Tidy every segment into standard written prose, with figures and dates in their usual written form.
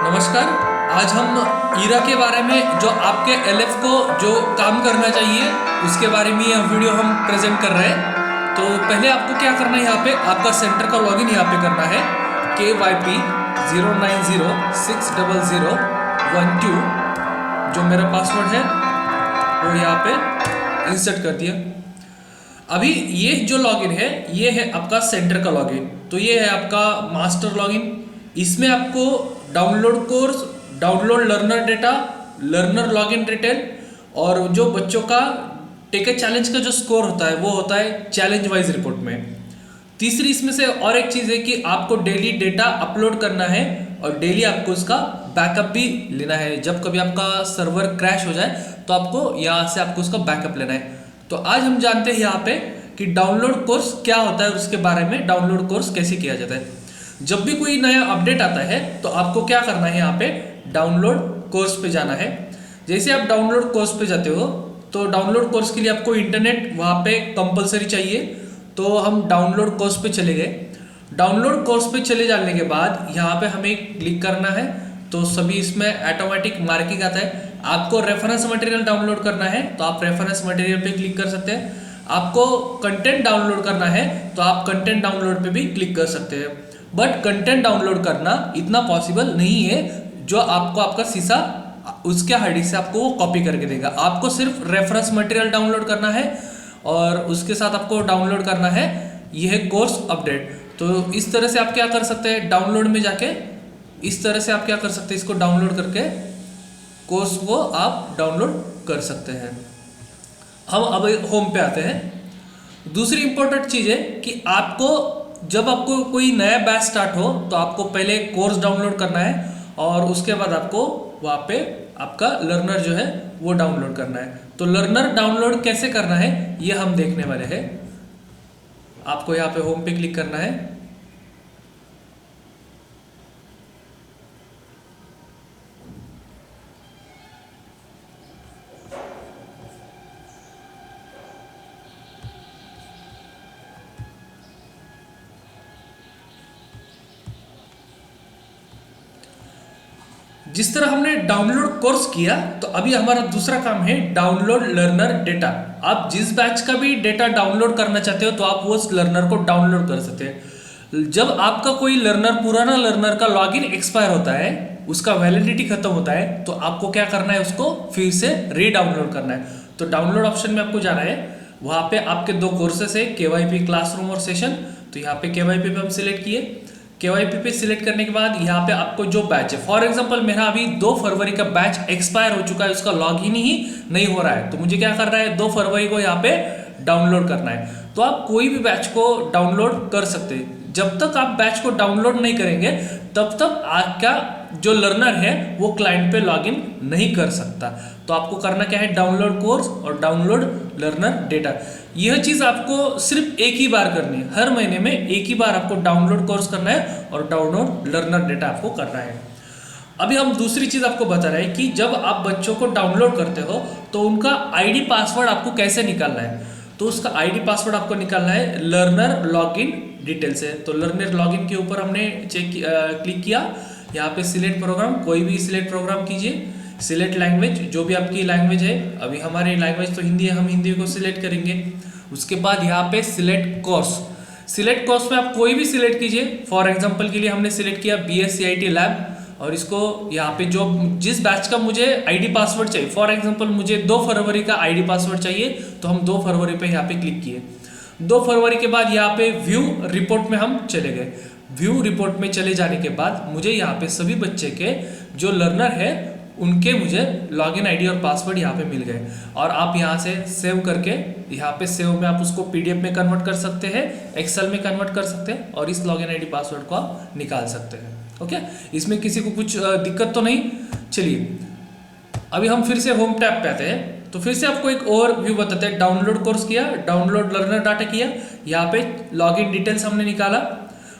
नमस्कार। आज हम ईरा के बारे में जो आपके एलएफ को जो काम करना चाहिए उसके बारे में यह वीडियो हम प्रेजेंट कर रहे हैं। तो पहले आपको क्या करना है, यहाँ पे आपका सेंटर का लॉगिन यहाँ पे करना है KYP 090600012 जो मेरा पासवर्ड है वो यहाँ पे इंसर्ट कर दिया। अभी ये जो लॉगिन है ये है आपका सेंटर का लॉगिन। तो ये है आपका मास्टर लॉगिन। इसमें आपको download course, download learner data, learner login detail और जो बच्चों का टेक ए चैलेंज का जो स्कोर होता है वो होता है चैलेंज वाइज रिपोर्ट में। तीसरी इसमें से और एक चीज़ है कि आपको डेली डेटा अपलोड करना है और डेली आपको उसका बैकअप भी लेना है। जब कभी आपका सर्वर क्रैश हो जाए तो आपको यहाँ से आपको उसका बैकअप लेना है। तो आज हम जानते हैं यहाँ पे कि डाउनलोड कोर्स क्या होता है और उसके बारे में डाउनलोड कोर्स कैसे किया जाता है। जब भी कोई नया अपडेट आता है तो आपको क्या करना है, यहाँ पे डाउनलोड कोर्स पे जाना है। जैसे आप डाउनलोड कोर्स पे जाते हो तो डाउनलोड कोर्स के लिए आपको इंटरनेट वहाँ पे कंपलसरी चाहिए। तो हम डाउनलोड कोर्स पे चले गए। डाउनलोड कोर्स पे चले जाने के बाद यहाँ पे हमें क्लिक करना है तो सभी इसमें ऑटोमेटिक मार्किंग आता है। आपको रेफरेंस मटेरियल डाउनलोड करना है तो आप रेफरेंस मटेरियल पे क्लिक कर सकते हैं। आपको कंटेंट डाउनलोड करना है तो आप कंटेंट डाउनलोड पे भी क्लिक कर सकते हैं। बट कंटेंट डाउनलोड करना इतना पॉसिबल नहीं है जो आपको आपका शीशा उसके हार्ड डिस्क से आपको वो कॉपी करके देगा। आपको सिर्फ रेफरेंस मटेरियल डाउनलोड करना है और उसके साथ आपको डाउनलोड करना है यह है कोर्स अपडेट। तो इस तरह से आप क्या कर सकते हैं, डाउनलोड में जाके इस तरह से आप क्या कर सकते हैं, इसको डाउनलोड करके कोर्स को आप डाउनलोड कर सकते हैं। हम अब होम पे आते हैं। दूसरी इंपॉर्टेंट चीज़ है कि आपको जब आपको कोई नया बैच स्टार्ट हो तो आपको पहले कोर्स डाउनलोड करना है और उसके बाद आपको वहाँ पे आपका लर्नर जो है वो डाउनलोड करना है। तो लर्नर डाउनलोड कैसे करना है ये हम देखने वाले हैं। आपको यहाँ पे होम पे क्लिक करना है। जिस तरह हमने डाउनलोड कोर्स किया तो अभी हमारा दूसरा काम है डाउनलोड लर्नर डेटा। आप जिस बैच का भी डेटा डाउनलोड करना चाहते हो तो आप वो लर्नर को डाउनलोड कर सकते हैं। जब आपका कोई लर्नर, पुराना लर्नर का लॉगिन एक्सपायर होता है, उसका वैलिडिटी खत्म होता है, तो आपको क्या करना है, उसको फिर से रीडाउनलोड करना है। तो डाउनलोड ऑप्शन में आपको जाना है। वहाँ पे आपके दो कोर्सेस है, KYP क्लासरूम और सेशन। तो यहाँ पे KYP पे हम सिलेक्ट किए। KYP पे सिलेक्ट करने के बाद यहाँ पे आपको जो बैच है, फॉर एग्जांपल मेरा अभी 2 फरवरी का बैच एक्सपायर हो चुका है, उसका लॉगिन ही नहीं हो रहा है। तो मुझे क्या करना है, 2 फरवरी को यहाँ पे डाउनलोड करना है। तो आप कोई भी बैच को डाउनलोड कर सकते हैं। जब तक आप बैच को डाउनलोड नहीं करेंगे तब तक आपका जो लर्नर है वो क्लाइंट पे लॉगिन नहीं कर सकता। तो आपको करना क्या है, डाउनलोड कोर्स और डाउनलोड लर्नर डेटा। यह चीज़ आपको सिर्फ एक ही बार करनी है। हर महीने में एक ही बार आपको डाउनलोड कोर्स करना है और डाउनलोड लर्नर डेटा आपको करना है। अभी हम दूसरी चीज़ आपको बता रहे हैं कि जब आप बच्चों को डाउनलोड करते हो तो उनका ID पासवर्ड आपको कैसे निकालना है। तो उसका ID पासवर्ड आपको निकालना है लर्नर लॉगिन डिटेल से। तो लर्नर लॉगिन के ऊपर हमने क्लिक किया। यहाँ पे सिलेक्ट प्रोग्राम, कोई भी सिलेक्ट प्रोग्राम कीजिए। सिलेक्ट लैंग्वेज, जो भी आपकी लैंग्वेज है। अभी हमारी लैंग्वेज तो हिंदी है, हम हिंदी को सिलेक्ट करेंगे। उसके बाद यहाँ पे सिलेक्ट कोर्स। सिलेक्ट कोर्स में आप कोई भी सिलेक्ट कीजिए। फॉर एग्जांपल के लिए हमने सिलेक्ट किया BSc IT लैब और इसको यहाँ पे जो जिस बैच का मुझे ID पासवर्ड चाहिए, फॉर एग्जांपल मुझे 2 फरवरी का ID पासवर्ड चाहिए, तो हम 2 फरवरी पे यहाँ पे क्लिक किए। 2 फरवरी के बाद यहाँ पे व्यू रिपोर्ट में हम चले गए। व्यू रिपोर्ट में चले जाने के बाद मुझे यहाँ पे सभी बच्चे के जो लर्नर है उनके मुझे लॉगिन ID और पासवर्ड यहाँ पे मिल गए। और आप यहाँ से सेव करके, यहाँ पे सेव में आप उसको PDF में कन्वर्ट कर सकते हैं, एक्सेल में कन्वर्ट कर सकते हैं और इस लॉगिन ID पासवर्ड को आप निकाल सकते हैं। ओके, इसमें किसी को कुछ दिक्कत तो नहीं। चलिए अभी हम फिर से होम टैब पे आते हैं। तो फिर से आपको एक और व्यू बताते हैं। डाउनलोड कोर्स किया, डाउनलोड लर्नर डाटा किया, यहाँ पे लॉगिन डिटेल्स हमने निकाला।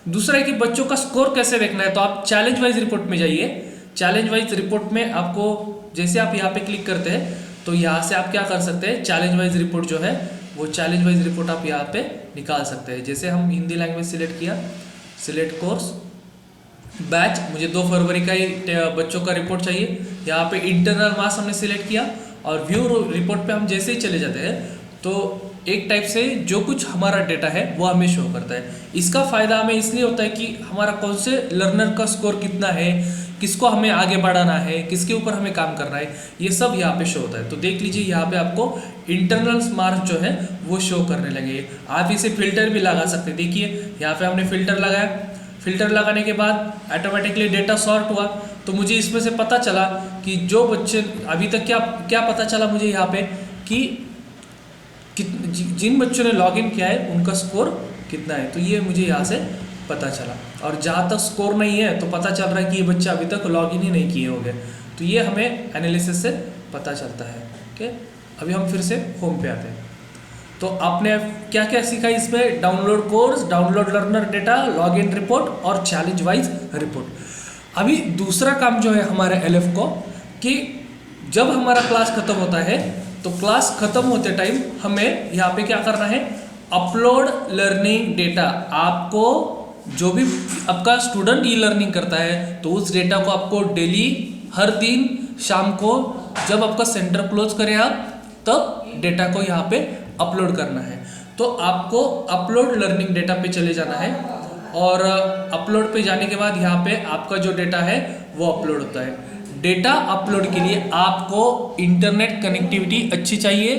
दूसरा है कि बच्चों का स्कोर कैसे देखना है। तो आप चैलेंज वाइज रिपोर्ट में जाइए। चैलेंज वाइज रिपोर्ट में आपको जैसे आप यहाँ पे क्लिक करते हैं तो यहाँ से आप क्या कर सकते हैं, चैलेंज वाइज रिपोर्ट जो है वो चैलेंज वाइज रिपोर्ट आप यहाँ पे निकाल सकते हैं। जैसे हम हिंदी लैंग्वेज सिलेक्ट किया, सिलेक्ट कोर्स, बैच मुझे 2 फरवरी का ही बच्चों का रिपोर्ट चाहिए। यहाँ पे इंटरनल मार्क्स हमने सिलेक्ट किया और व्यू रिपोर्ट पे हम जैसे ही चले जाते हैं तो एक टाइप से जो कुछ हमारा डेटा है वो हमें शो करता है। इसका फ़ायदा हमें इसलिए होता है कि हमारा कौन से लर्नर का स्कोर कितना है, किसको हमें आगे बढ़ाना है, किसके ऊपर हमें काम करना है, ये सब यहाँ पे शो होता है। तो देख लीजिए यहाँ पे आपको इंटरनल मार्क्स जो है वो शो करने लगे। आप इसे फिल्टर भी लगा सकते हैं। देखिए यहाँ पे हमने फिल्टर लगाया, फिल्टर लगाने के बाद ऑटोमेटिकली डेटा सॉर्ट हुआ। तो मुझे इसमें से पता चला कि जो बच्चे अभी तक क्या पता चला मुझे यहाँ पे कि जिन बच्चों ने लॉगिन किया है उनका स्कोर कितना है, तो ये मुझे यहाँ से पता चला। और जहाँ तक स्कोर नहीं है तो पता चल रहा है कि ये बच्चे अभी तक लॉगिन ही नहीं किए होंगे। तो ये हमें एनालिसिस से पता चलता है। ओके, अभी हम फिर से होम पे आते हैं। तो आपने क्या क्या सीखा इसमें? Download course, download learner data, login report और चैलेंज वाइज रिपोर्ट। अभी दूसरा काम जो है हमारे एलएफ को कि जब हमारा क्लास खत्म होता है तो क्लास खत्म होते टाइम हमें यहाँ पे क्या करना है? Upload learning data. आपको जो भी आपका स्टूडेंट ई लर्निंग करता है तो उस डेटा को आपको डेली हर दिन शाम को जब आपका सेंटर क्लोज करें आप तब डेटा को यहाँ पे अपलोड करना है। तो आपको अपलोड लर्निंग डेटा पे चले जाना है और अपलोड पे जाने के बाद यहाँ पे आपका जो डेटा है वो अपलोड होता है। डेटा अपलोड के लिए आपको इंटरनेट कनेक्टिविटी अच्छी चाहिए।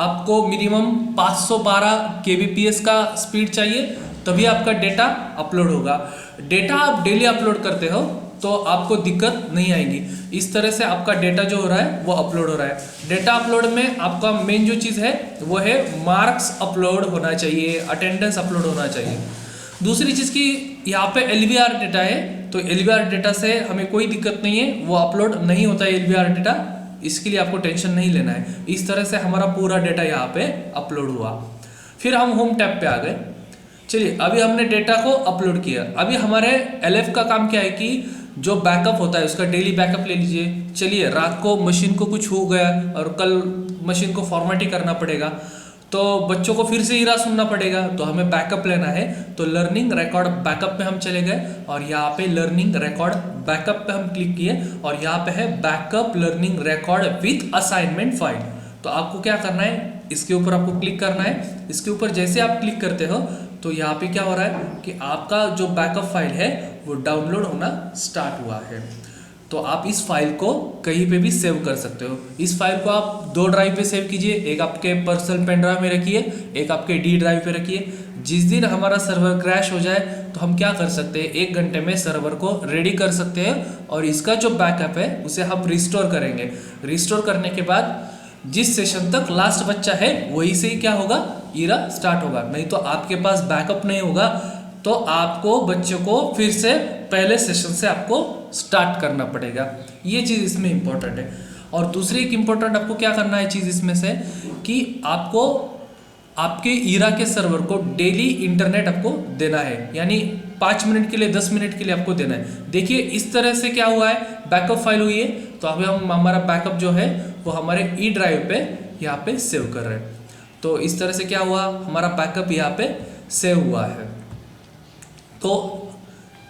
आपको मिनिमम 512 kbps का स्पीड चाहिए, तभी आपका डेटा अपलोड होगा। डेटा आप डेली अपलोड करते हो तो आपको दिक्कत नहीं आएगी। इस तरह से आपका डेटा जो हो रहा है वो अपलोड हो रहा है। डेटा अपलोड में आपका मेन जो चीज़ है वो है मार्क्स अपलोड होना चाहिए, अटेंडेंस अपलोड होना चाहिए। दूसरी चीज़ की यहाँ पे LVR डेटा है, तो LVR डेटा से हमें कोई दिक्कत नहीं है, वो अपलोड नहीं होता है LVR डेटा, इसके लिए आपको टेंशन नहीं लेना है। इस तरह से हमारा पूरा डेटा यहाँ पे अपलोड हुआ। फिर हम होम टैब पे आ गए। चलिए अभी हमने डेटा को अपलोड किया। अभी हमारे LF का काम क्या है कि जो बैकअप होता है उसका डेली बैकअप ले लीजिए। चलिए रात को मशीन को कुछ हो गया और कल मशीन को फॉर्मेट ही करना पड़ेगा तो बच्चों को फिर से इरा सुनना पड़ेगा, तो हमें बैकअप लेना है। तो लर्निंग रिकॉर्ड बैकअप पे हम चले गए और यहाँ पे लर्निंग रिकॉर्ड बैकअप पे हम क्लिक किए और यहाँ पे है backup learning record with assignment file. तो आपको क्या करना है, इसके ऊपर आपको क्लिक करना है। इसके ऊपर जैसे आप क्लिक करते हो तो यहाँ पे क्या हो रहा है कि आपका जो बैकअप फाइल है वो डाउनलोड होना स्टार्ट हुआ है। तो आप इस फाइल को कहीं पे भी सेव कर सकते हो। इस फाइल को आप 2 ड्राइव पे सेव कीजिए, एक आपके पर्सनल पेन ड्राइव में रखिए, एक आपके D ड्राइव पे रखिए। जिस दिन हमारा सर्वर क्रैश हो जाए तो हम क्या कर सकते हैं, 1 घंटे में सर्वर को रेडी कर सकते हैं और इसका जो बैकअप है उसे हम रिस्टोर करेंगे। रिस्टोर करने के बाद जिस सेशन तक लास्ट बच्चा है वही से ही क्या होगा, इरा स्टार्ट होगा। नहीं तो आपके पास बैकअप नहीं होगा तो आपको बच्चों को फिर से पहले सेशन से आपको स्टार्ट करना पड़ेगा। ये चीज़ इसमें इम्पोर्टेंट है। और दूसरी एक इम्पोर्टेंट आपको क्या करना है चीज़ इसमें से कि आपको आपके ईरा के सर्वर को डेली इंटरनेट आपको देना है, यानी 5 मिनट के लिए 10 मिनट के लिए आपको देना है। देखिए इस तरह से क्या हुआ है, बैकअप फाइल हुई है। तो अभी हम हमारा बैकअप जो है वो हमारे ई ड्राइव पे यहाँ पे सेव कर रहे हैं। तो इस तरह से क्या हुआ, हमारा बैकअप यहाँ पे सेव हुआ है। तो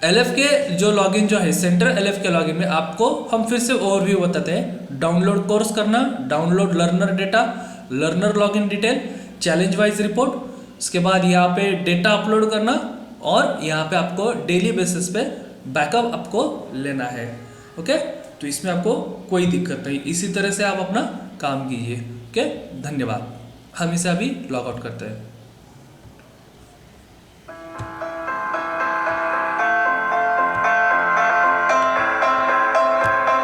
LF के जो लॉगिन जो है सेंटर LF के लॉगिन में आपको हम फिर से ओवरव्यू बताते हैं। डाउनलोड कोर्स करना, download learner data, learner login detail, challenge wise report, उसके बाद यहाँ पे डेटा अपलोड करना और यहाँ पे आपको डेली बेसिस पे बैकअप आपको लेना है। ओके, तो इसमें आपको कोई दिक्कत नहीं, इसी तरह से आप अपना काम कीजिए। ओके, धन्यवाद। हम इसे अभी लॉग आउट करते हैं।